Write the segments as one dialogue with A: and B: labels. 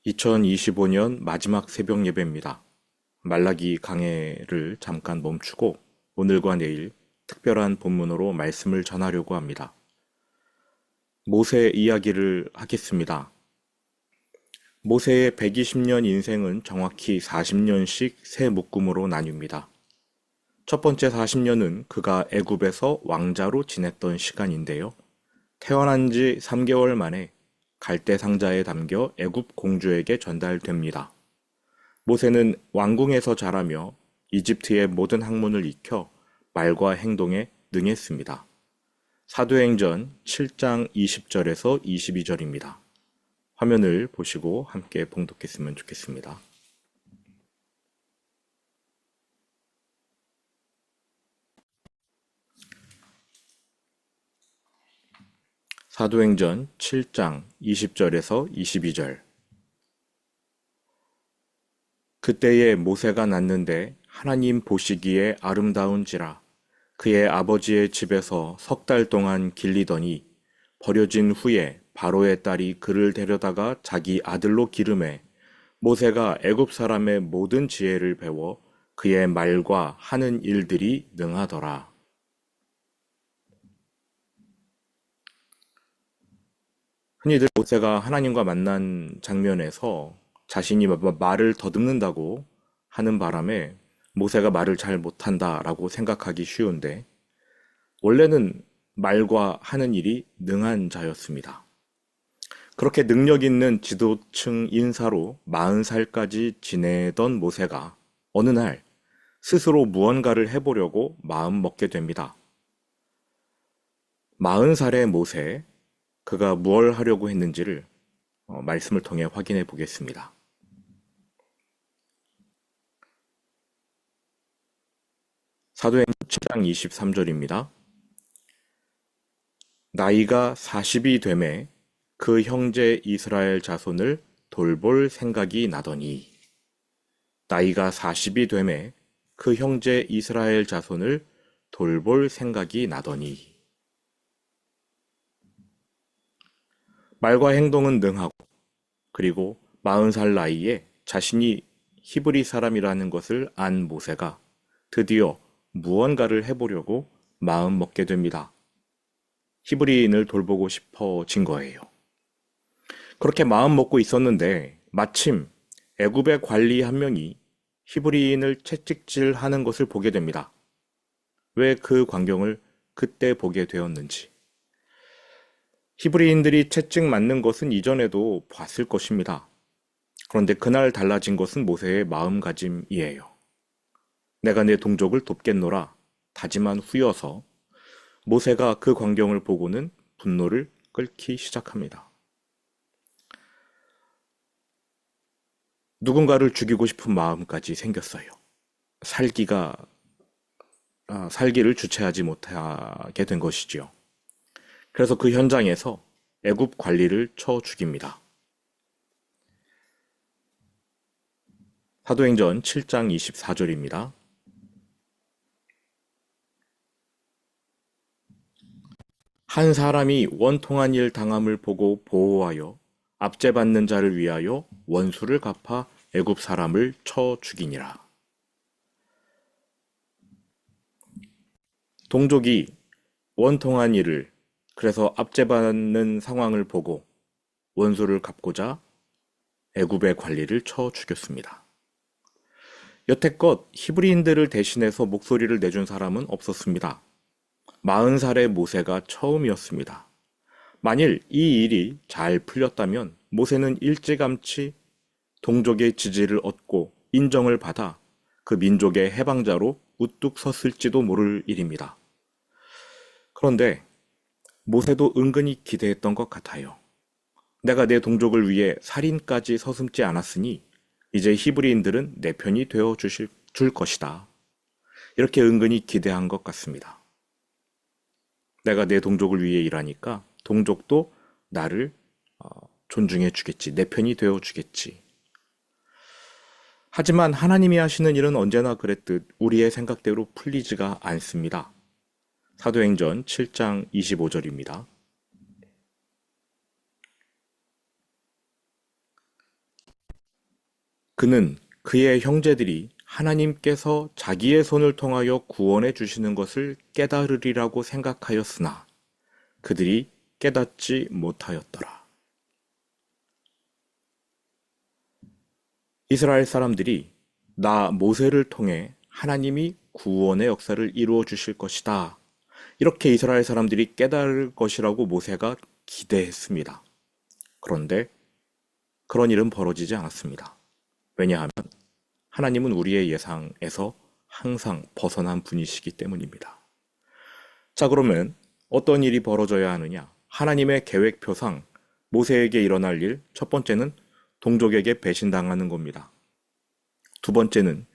A: 2025년 마지막 새벽 예배입니다. 말라기 강해를 잠깐 멈추고 오늘과 내일 특별한 본문으로 말씀을 전하려고 합니다. 모세 이야기를 하겠습니다. 모세의 120년 인생은 정확히 40년씩 세 묶음으로 나뉩니다. 첫 번째 40년은 그가 애굽에서 왕자로 지냈던 시간인데요. 태어난 지 3개월 만에 갈대 상자에 담겨 애굽 공주에게 전달됩니다. 모세는 왕궁에서 자라며 이집트의 모든 학문을 익혀 말과 행동에 능했습니다. 사도행전 7장 20절에서 22절입니다. 화면을 보시고 함께 봉독했으면 좋겠습니다. 사도행전 7장 20절에서 22절. 그때에 모세가 낳는데 하나님 보시기에 아름다운지라 그의 아버지의 집에서 석 달 동안 길리더니 버려진 후에 바로의 딸이 그를 데려다가 자기 아들로 기르매 모세가 애굽 사람의 모든 지혜를 배워 그의 말과 하는 일들이 능하더라. 흔히들 모세가 하나님과 만난 장면에서 자신이 말을 더듬는다고 하는 바람에 모세가 말을 잘 못한다라고 생각하기 쉬운데 원래는 말과 하는 일이 능한 자였습니다. 그렇게 능력 있는 지도층 인사로 40살까지 지내던 모세가 어느 날 스스로 무언가를 해보려고 마음 먹게 됩니다. 40살의 모세, 그가 무엇을 하려고 했는지를 말씀을 통해 확인해 보겠습니다. 사도행전 7장 23절입니다. 나이가 40이 되매 그 형제 이스라엘 자손을 돌볼 생각이 나더니 나이가 40이 되매 그 형제 이스라엘 자손을 돌볼 생각이 나더니 말과 행동은 능하고 그리고 40살 나이에 자신이 히브리 사람이라는 것을 안 모세가 드디어 무언가를 해보려고 마음 먹게 됩니다. 히브리인을 돌보고 싶어진 거예요. 그렇게 마음 먹고 있었는데 마침 애굽의 관리 한 명이 히브리인을 채찍질하는 것을 보게 됩니다. 왜 그 광경을 그때 보게 되었는지. 히브리인들이 채찍 맞는 것은 이전에도 봤을 것입니다. 그런데 그날 달라진 것은 모세의 마음가짐이에요. 내가 내 동족을 돕겠노라 다짐한 후여서 모세가 그 광경을 보고는 분노를 끓기 시작합니다. 누군가를 죽이고 싶은 마음까지 생겼어요. 살기를 주체하지 못하게 된 것이지요. 그래서 그 현장에서 애굽 관리를 쳐 죽입니다. 사도행전 7장 24절입니다. 한 사람이 원통한 일 당함을 보고 보호하여 압제받는 자를 위하여 원수를 갚아 애굽 사람을 쳐 죽이니라. 동족이 원통한 일을 그래서 압제받는 상황을 보고 원수를 갚고자 애굽의 관리를 쳐 죽였습니다. 여태껏 히브리인들을 대신해서 목소리를 내준 사람은 없었습니다. 40살의 모세가 처음이었습니다. 만일 이 일이 잘 풀렸다면 모세는 일찌감치 동족의 지지를 얻고 인정을 받아 그 민족의 해방자로 우뚝 섰을지도 모를 일입니다. 그런데 모세도 은근히 기대했던 것 같아요. 내가 내 동족을 위해 살인까지 서슴지 않았으니 이제 히브리인들은 내 편이 되어 줄 것이다. 이렇게 은근히 기대한 것 같습니다. 내가 내 동족을 위해 일하니까 동족도 나를 존중해 주겠지. 내 편이 되어 주겠지. 하지만 하나님이 하시는 일은 언제나 그랬듯 우리의 생각대로 풀리지가 않습니다. 사도행전 7장 25절입니다. 그는 그의 형제들이 하나님께서 자기의 손을 통하여 구원해 주시는 것을 깨달으리라고 생각하였으나 그들이 깨닫지 못하였더라. 이스라엘 사람들이 나 모세를 통해 하나님이 구원의 역사를 이루어 주실 것이다. 이렇게 이스라엘 사람들이 깨달을 것이라고 모세가 기대했습니다. 그런데 그런 일은 벌어지지 않았습니다. 왜냐하면 하나님은 우리의 예상에서 항상 벗어난 분이시기 때문입니다. 자, 그러면 어떤 일이 벌어져야 하느냐? 하나님의 계획표상 모세에게 일어날 일, 첫 번째는 동족에게 배신당하는 겁니다. 두 번째는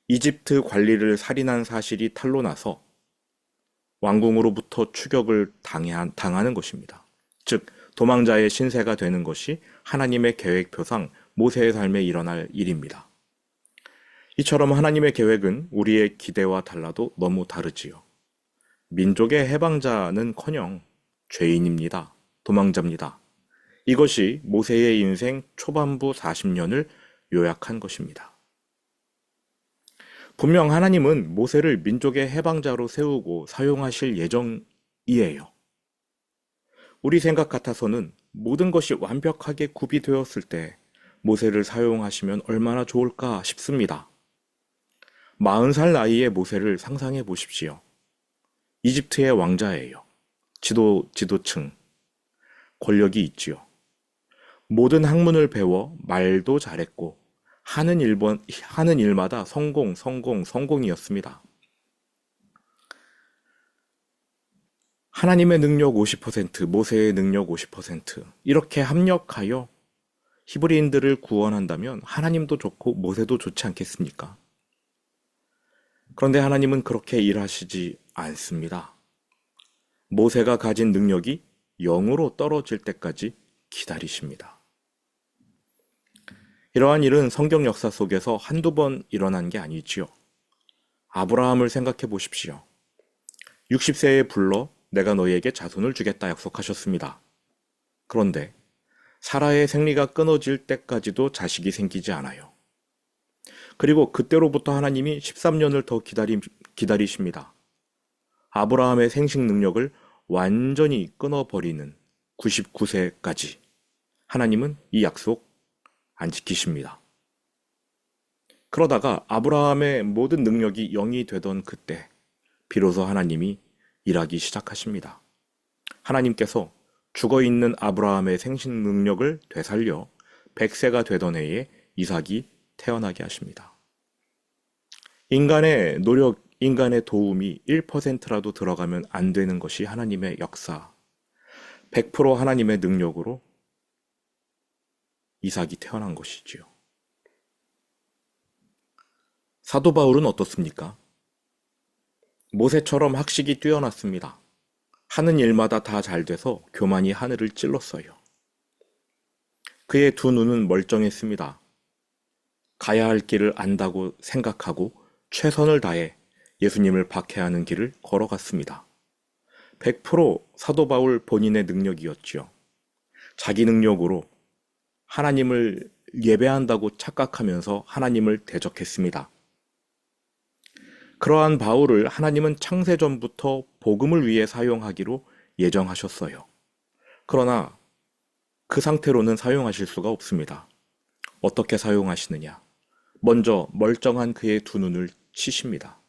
A: 이집트 관리를 살인한 사실이 탄로나서 왕궁으로부터 추격을 당하는 것입니다. 즉, 도망자의 신세가 되는 것이 하나님의 계획표상 모세의 삶에 일어날 일입니다. 이처럼 하나님의 계획은 우리의 기대와 달라도 너무 다르지요. 민족의 해방자는커녕 죄인입니다. 도망자입니다. 이것이 모세의 인생 초반부 40년을 요약한 것입니다. 분명 하나님은 모세를 민족의 해방자로 세우고 사용하실 예정이에요. 우리 생각 같아서는 모든 것이 완벽하게 구비되었을 때 모세를 사용하시면 얼마나 좋을까 싶습니다. 40살 나이의 모세를 상상해 보십시오. 이집트의 왕자예요. 지도층, 권력이 있지요. 모든 학문을 배워 말도 잘했고 하는 일마다 성공이었습니다. 하나님의 능력 50%, 모세의 능력 50%, 이렇게 합력하여 히브리인들을 구원한다면 하나님도 좋고 모세도 좋지 않겠습니까? 그런데 하나님은 그렇게 일하시지 않습니다. 모세가 가진 능력이 0으로 떨어질 때까지 기다리십니다. 이러한 일은 성경 역사 속에서 한두 번 일어난 게 아니지요. 아브라함을 생각해 보십시오. 60세에 불러 내가 너희에게 자손을 주겠다 약속하셨습니다. 그런데 사라의 생리가 끊어질 때까지도 자식이 생기지 않아요. 그리고 그때로부터 하나님이 13년을 더 기다리십니다. 아브라함의 생식 능력을 완전히 끊어버리는 99세까지 하나님은 이 약속 안 지키십니다. 그러다가 아브라함의 모든 능력이 0이 되던 그때 비로소 하나님이 일하기 시작하십니다. 하나님께서 죽어있는 아브라함의 생식 능력을 되살려 100세가 되던 해에 이삭이 태어나게 하십니다. 인간의 노력, 인간의 도움이 1%라도 들어가면 안 되는 것이 하나님의 역사. 100% 하나님의 능력으로 이삭이 태어난 것이지요. 사도 바울은 어떻습니까? 모세처럼 학식이 뛰어났습니다. 하는 일마다 다 잘 돼서 교만이 하늘을 찔렀어요. 그의 두 눈은 멀쩡했습니다. 가야 할 길을 안다고 생각하고 최선을 다해 예수님을 박해하는 길을 걸어갔습니다. 100% 사도 바울 본인의 능력이었지요. 자기 능력으로 하나님을 예배한다고 착각하면서 하나님을 대적했습니다. 그러한 바울을 하나님은 창세전부터 복음을 위해 사용하기로 예정하셨어요. 그러나 그 상태로는 사용하실 수가 없습니다. 어떻게 사용하시느냐? 먼저 멀쩡한 그의 두 눈을 치십니다.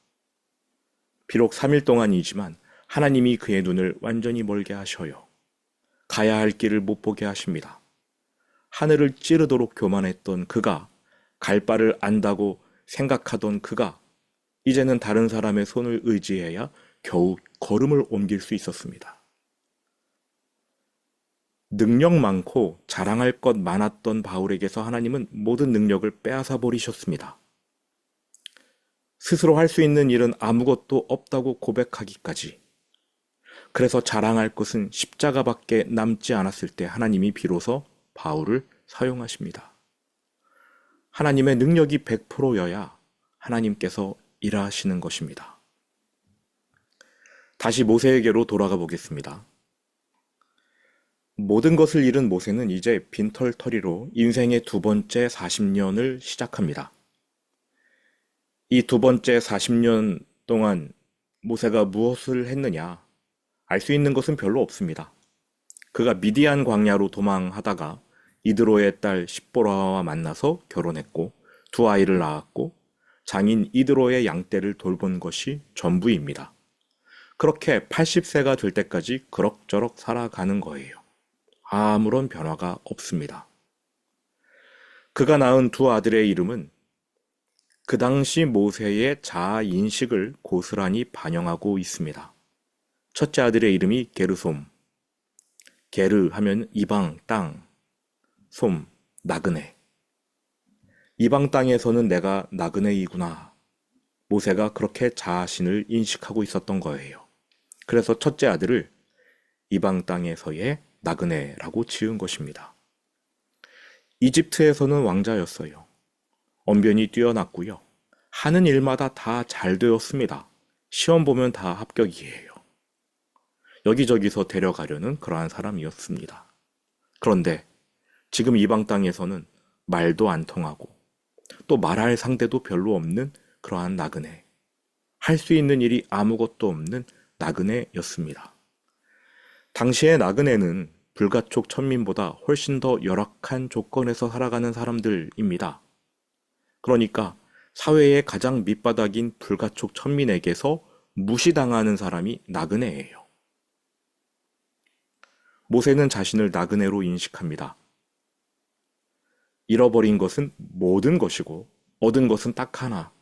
A: 비록 3일 동안이지만 하나님이 그의 눈을 완전히 멀게 하셔요. 가야 할 길을 못 보게 하십니다. 하늘을 찌르도록 교만했던 그가, 갈 바를 안다고 생각하던 그가 이제는 다른 사람의 손을 의지해야 겨우 걸음을 옮길 수 있었습니다. 능력 많고 자랑할 것 많았던 바울에게서 하나님은 모든 능력을 빼앗아 버리셨습니다. 스스로 할 수 있는 일은 아무것도 없다고 고백하기까지. 그래서 자랑할 것은 십자가밖에 남지 않았을 때 하나님이 비로소 바울을 사용하십니다. 하나님의 능력이 100%여야 하나님께서 일하시는 것입니다. 다시 모세에게로 돌아가 보겠습니다. 모든 것을 잃은 모세는 이제 빈털터리로 인생의 두 번째 40년을 시작합니다. 이 두 번째 40년 동안 모세가 무엇을 했느냐? 알 수 있는 것은 별로 없습니다. 그가 미디안 광야로 도망하다가 이드로의 딸 십보라와 만나서 결혼했고 두 아이를 낳았고 장인 이드로의 양떼를 돌본 것이 전부입니다. 그렇게 80세가 될 때까지 그럭저럭 살아가는 거예요. 아무런 변화가 없습니다. 그가 낳은 두 아들의 이름은 그 당시 모세의 자아 인식을 고스란히 반영하고 있습니다. 첫째 아들의 이름이 게르솜. 게르 하면 이방 땅, 솜, 나그네. 이방 땅에서는 내가 나그네이구나. 모세가 그렇게 자신을 인식하고 있었던 거예요. 그래서 첫째 아들을 이방 땅에서의 나그네라고 지은 것입니다. 이집트에서는 왕자였어요. 언변이 뛰어났고요. 하는 일마다 다 잘 되었습니다. 시험 보면 다 합격이에요. 여기저기서 데려가려는 그러한 사람이었습니다. 그런데 지금 이방 땅에서는 말도 안 통하고 또 말할 상대도 별로 없는 그러한 나그네. 할 수 있는 일이 아무것도 없는 나그네였습니다. 당시의 나그네는 불가촉 천민보다 훨씬 더 열악한 조건에서 살아가는 사람들입니다. 그러니까 사회의 가장 밑바닥인 불가촉 천민에게서 무시당하는 사람이 나그네예요. 모세는 자신을 나그네로 인식합니다. 잃어버린 것은 모든 것이고 얻은 것은 딱 하나,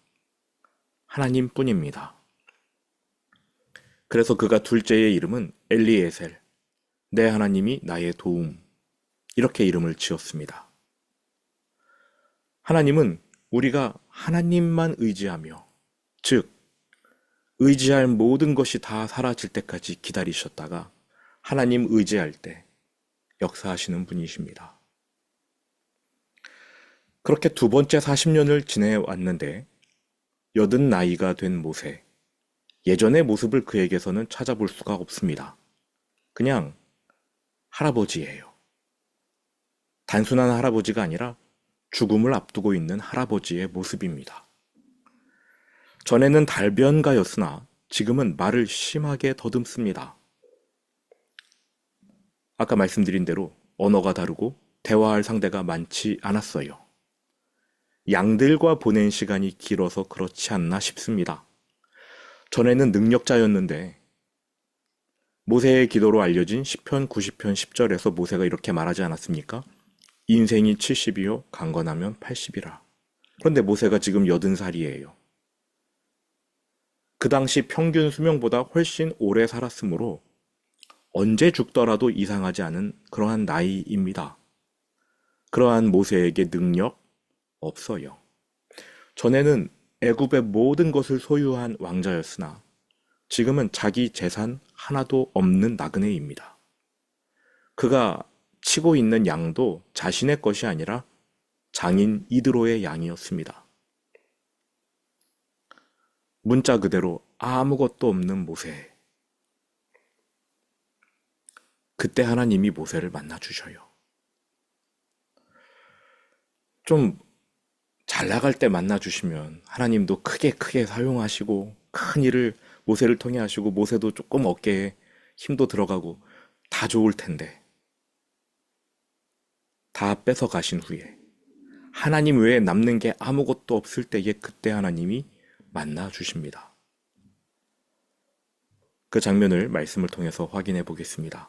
A: 하나님뿐입니다. 그래서 그가 둘째의 이름은 엘리에셀, 내 하나님이 나의 도움, 이렇게 이름을 지었습니다. 하나님은 우리가 하나님만 의지하며, 즉 의지할 모든 것이 다 사라질 때까지 기다리셨다가 하나님 의지할 때 역사하시는 분이십니다. 그렇게 두 번째 40년을 지내왔는데 여든 나이가 된 모세, 예전의 모습을 그에게서는 찾아볼 수가 없습니다. 그냥 할아버지예요. 단순한 할아버지가 아니라 죽음을 앞두고 있는 할아버지의 모습입니다. 전에는 달변가였으나 지금은 말을 심하게 더듬습니다. 아까 말씀드린 대로 언어가 다르고 대화할 상대가 많지 않았어요. 양들과 보낸 시간이 길어서 그렇지 않나 싶습니다. 전에는 능력자였는데 모세의 기도로 알려진 시편 90편 10절에서 모세가 이렇게 말하지 않았습니까? 인생이 70이요 강건하면 80이라. 그런데 모세가 지금 80살이에요. 그 당시 평균 수명보다 훨씬 오래 살았으므로 언제 죽더라도 이상하지 않은 그러한 나이입니다. 그러한 모세에게 능력 없어요. 전에는 애굽의 모든 것을 소유한 왕자였으나 지금은 자기 재산 하나도 없는 나그네입니다. 그가 치고 있는 양도 자신의 것이 아니라 장인 이드로의 양이었습니다. 문자 그대로 아무것도 없는 모세. 그때 하나님이 모세를 만나주셔요. 좀 잘 나갈 때 만나주시면 하나님도 크게 사용하시고 큰 일을 모세를 통해 하시고 모세도 조금 어깨에 힘도 들어가고 다 좋을 텐데 다 뺏어 가신 후에 하나님 외에 남는 게 아무것도 없을 때에 그때 하나님이 만나 주십니다. 그 장면을 말씀을 통해서 확인해 보겠습니다.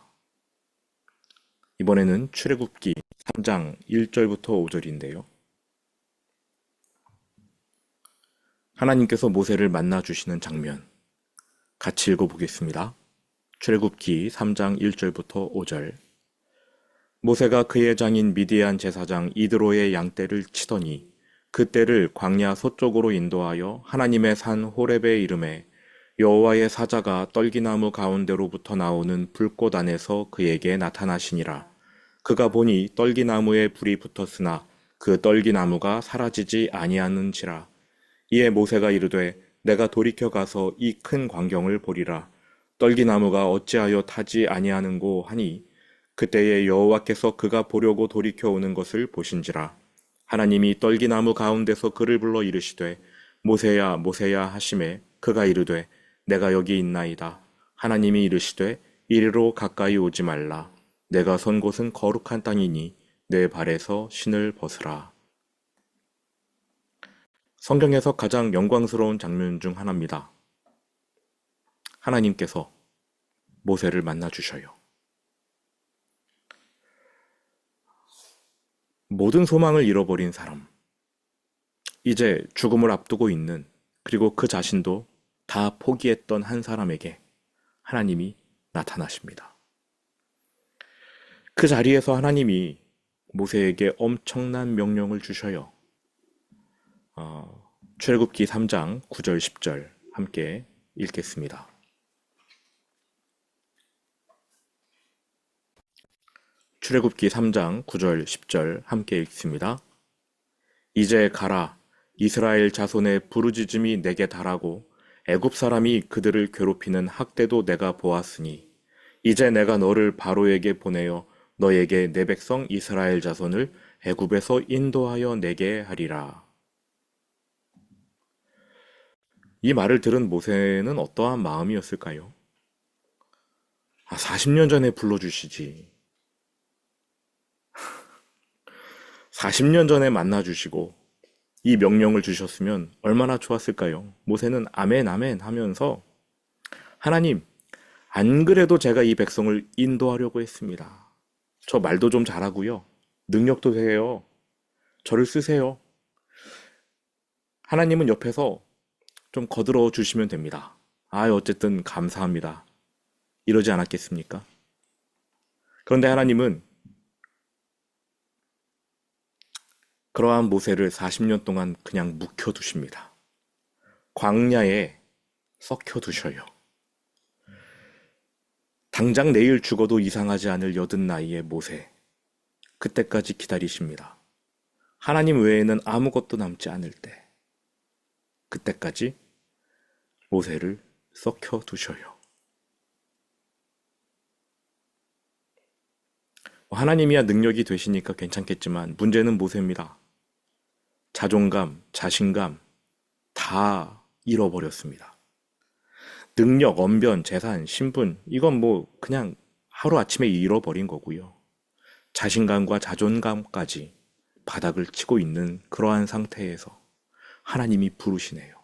A: 이번에는 출애굽기 3장 1절부터 5절인데요. 하나님께서 모세를 만나 주시는 장면 같이 읽어보겠습니다. 출애굽기 3장 1절부터 5절. 모세가 그의 장인 미디안 제사장 이드로의 양떼를 치더니 그 떼를 광야 서쪽으로 인도하여 하나님의 산 호렙에 이르매 여호와의 사자가 떨기나무 가운데로부터 나오는 불꽃 안에서 그에게 나타나시니라. 그가 보니 떨기나무에 불이 붙었으나 그 떨기나무가 사라지지 아니하는지라. 이에 모세가 이르되 내가 돌이켜 가서 이 큰 광경을 보리라. 떨기나무가 어찌하여 타지 아니하는고 하니 그때에 여호와께서 그가 보려고 돌이켜 오는 것을 보신지라. 하나님이 떨기나무 가운데서 그를 불러 이르시되 모세야 모세야 하시매 그가 이르되 내가 여기 있나이다. 하나님이 이르시되 이리로 가까이 오지 말라. 내가 선 곳은 거룩한 땅이니 내 발에서 신을 벗으라. 성경에서 가장 영광스러운 장면 중 하나입니다. 하나님께서 모세를 만나 주셔요. 모든 소망을 잃어버린 사람, 이제 죽음을 앞두고 있는, 그리고 그 자신도 다 포기했던 한 사람에게 하나님이 나타나십니다. 그 자리에서 하나님이 모세에게 엄청난 명령을 주셔요. 출애굽기 3장 9절 10절 함께 읽겠습니다. 출애굽기 3장 9절 10절 함께 읽습니다. 이제 가라. 이스라엘 자손의 부르짖음이 내게 달하고 애굽 사람이 그들을 괴롭히는 학대도 내가 보았으니 이제 내가 너를 바로에게 보내어 너에게 내 백성 이스라엘 자손을 애굽에서 인도하여 내게 하리라. 이 말을 들은 모세는 어떠한 마음이었을까요? 40년 전에 불러주시지. 40년 전에 만나주시고 이 명령을 주셨으면 얼마나 좋았을까요? 모세는 아멘 아멘 하면서 하나님, 안 그래도 제가 이 백성을 인도하려고 했습니다. 저 말도 좀 잘하고요. 능력도 돼요. 저를 쓰세요. 하나님은 옆에서 좀 거들어 주시면 됩니다. 어쨌든 감사합니다. 이러지 않았겠습니까? 그런데 하나님은 그러한 모세를 40년 동안 그냥 묵혀두십니다. 광야에 썩혀두셔요. 당장 내일 죽어도 이상하지 않을 여든 나이의 모세. 그때까지 기다리십니다. 하나님 외에는 아무것도 남지 않을 때. 그때까지 모세를 썩혀두셔요. 하나님이야 능력이 되시니까 괜찮겠지만 문제는 모세입니다. 자존감, 자신감 다 잃어버렸습니다. 능력, 언변, 재산, 신분 이건 그냥 하루아침에 잃어버린 거고요. 자신감과 자존감까지 바닥을 치고 있는 그러한 상태에서 하나님이 부르시네요.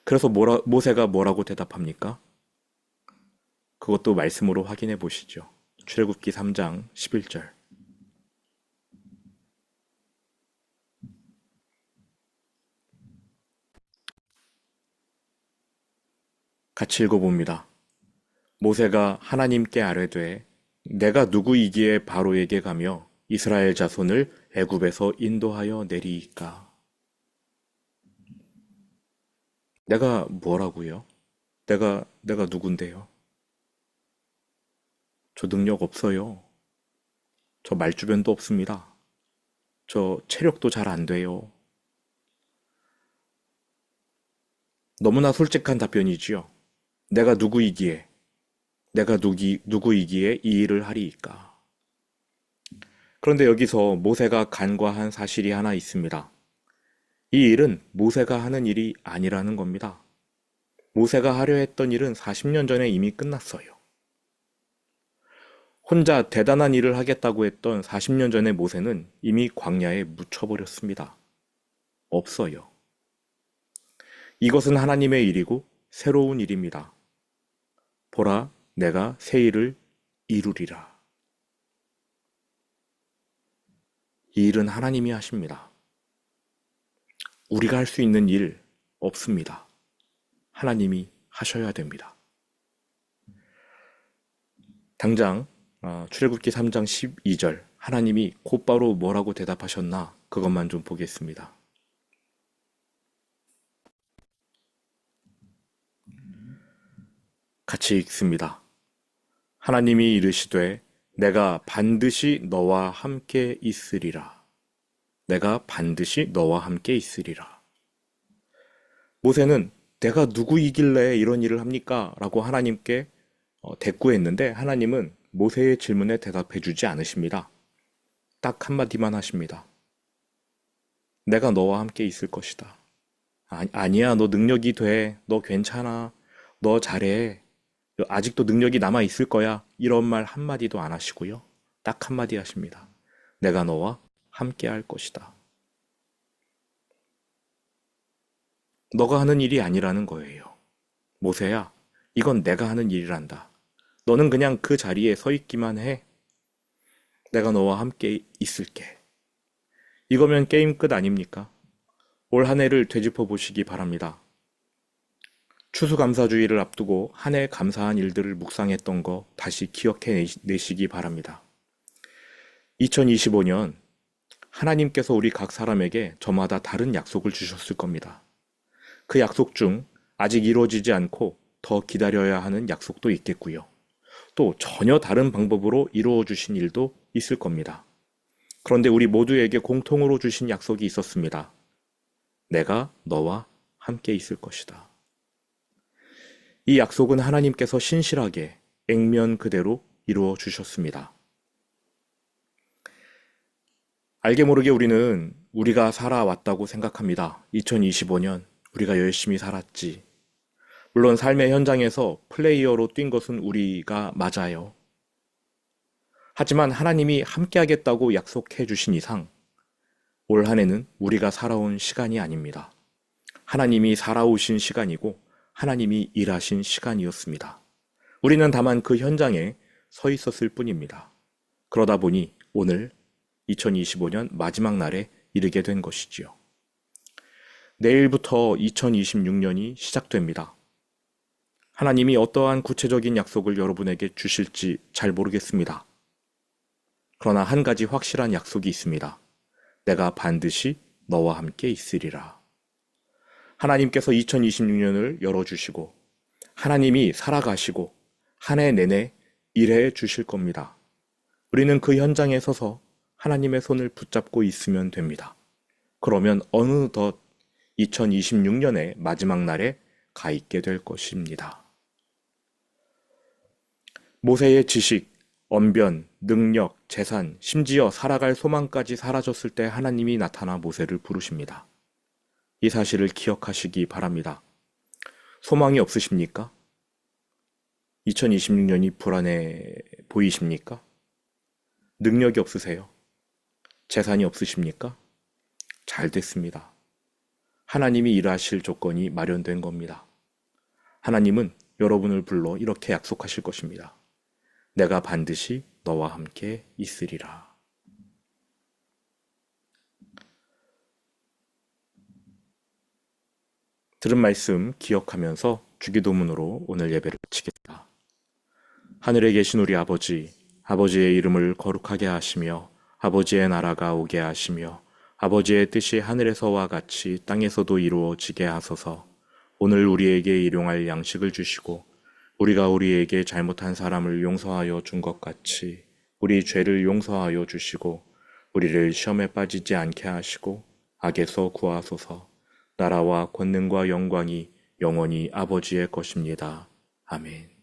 A: 그래서 모세가 뭐라고 대답합니까? 그것도 말씀으로 확인해 보시죠. 출애굽기 3장 11절. 같이 읽어봅니다. 모세가 하나님께 아뢰되 내가 누구이기에 바로에게 가며 이스라엘 자손을 애굽에서 인도하여 내리이까? 내가 뭐라고요? 내가 누군데요? 저 능력 없어요. 저 말주변도 없습니다. 저 체력도 잘 안 돼요. 너무나 솔직한 답변이지요. 내가 누구이기에 이 일을 하리이까? 그런데 여기서 모세가 간과한 사실이 하나 있습니다. 이 일은 모세가 하는 일이 아니라는 겁니다. 모세가 하려 했던 일은 40년 전에 이미 끝났어요. 혼자 대단한 일을 하겠다고 했던 40년 전의 모세는 이미 광야에 묻혀버렸습니다. 없어요. 이것은 하나님의 일이고 새로운 일입니다. 보라, 내가 새 일을 이루리라. 이 일은 하나님이 하십니다. 우리가 할 수 있는 일 없습니다. 하나님이 하셔야 됩니다. 당장 출애굽기 3장 12절 하나님이 곧바로 뭐라고 대답하셨나 그것만 좀 보겠습니다. 같이 읽습니다. 하나님이 이르시되 내가 반드시 너와 함께 있으리라. 내가 반드시 너와 함께 있으리라. 모세는 내가 누구이길래 이런 일을 합니까? 라고 하나님께 대꾸했는데 하나님은 모세의 질문에 대답해 주지 않으십니다. 딱 한마디만 하십니다. 내가 너와 함께 있을 것이다. 아니야, 너 능력이 돼. 너 괜찮아. 너 잘해. 아직도 능력이 남아 있을 거야. 이런 말 한마디도 안 하시고요. 딱 한마디 하십니다. 내가 너와 함께 할 것이다. 너가 하는 일이 아니라는 거예요. 모세야, 이건 내가 하는 일이란다. 너는 그냥 그 자리에 서 있기만 해. 내가 너와 함께 있을게. 이거면 게임 끝 아닙니까? 올 한 해를 되짚어 보시기 바랍니다. 추수감사주의를 앞두고 한 해 감사한 일들을 묵상했던 거 다시 기억해 내시기 바랍니다. 2025년 하나님께서 우리 각 사람에게 저마다 다른 약속을 주셨을 겁니다. 그 약속 중 아직 이루어지지 않고 더 기다려야 하는 약속도 있겠고요. 또 전혀 다른 방법으로 이루어 주신 일도 있을 겁니다. 그런데 우리 모두에게 공통으로 주신 약속이 있었습니다. 내가 너와 함께 있을 것이다. 이 약속은 하나님께서 신실하게 액면 그대로 이루어 주셨습니다. 알게 모르게 우리는 우리가 살아왔다고 생각합니다. 2025년 우리가 열심히 살았지. 물론 삶의 현장에서 플레이어로 뛴 것은 우리가 맞아요. 하지만 하나님이 함께하겠다고 약속해 주신 이상 올 한 해는 우리가 살아온 시간이 아닙니다. 하나님이 살아오신 시간이고 하나님이 일하신 시간이었습니다. 우리는 다만 그 현장에 서 있었을 뿐입니다. 그러다 보니 오늘 2025년 마지막 날에 이르게 된 것이지요. 내일부터 2026년이 시작됩니다. 하나님이 어떠한 구체적인 약속을 여러분에게 주실지 잘 모르겠습니다. 그러나 한 가지 확실한 약속이 있습니다. 내가 반드시 너와 함께 있으리라. 하나님께서 2026년을 열어주시고 하나님이 살아가시고 한 해 내내 일해 주실 겁니다. 우리는 그 현장에 서서 하나님의 손을 붙잡고 있으면 됩니다. 그러면 어느덧 2026년의 마지막 날에 가 있게 될 것입니다. 모세의 지식, 언변, 능력, 재산, 심지어 살아갈 소망까지 사라졌을 때 하나님이 나타나 모세를 부르십니다. 이 사실을 기억하시기 바랍니다. 소망이 없으십니까? 2026년이 불안해 보이십니까? 능력이 없으세요? 재산이 없으십니까? 잘 됐습니다. 하나님이 일하실 조건이 마련된 겁니다. 하나님은 여러분을 불러 이렇게 약속하실 것입니다. 내가 반드시 너와 함께 있으리라. 들은 말씀 기억하면서 주기도문으로 오늘 예배를 마치겠습니다. 하늘에 계신 우리 아버지, 아버지의 이름을 거룩하게 하시며 아버지의 나라가 오게 하시며 아버지의 뜻이 하늘에서와 같이 땅에서도 이루어지게 하소서. 오늘 우리에게 일용할 양식을 주시고 우리가 우리에게 잘못한 사람을 용서하여 준 것 같이 우리 죄를 용서하여 주시고 우리를 시험에 빠지지 않게 하시고 악에서 구하소서. 나라와 권능과 영광이 영원히 아버지의 것입니다. 아멘.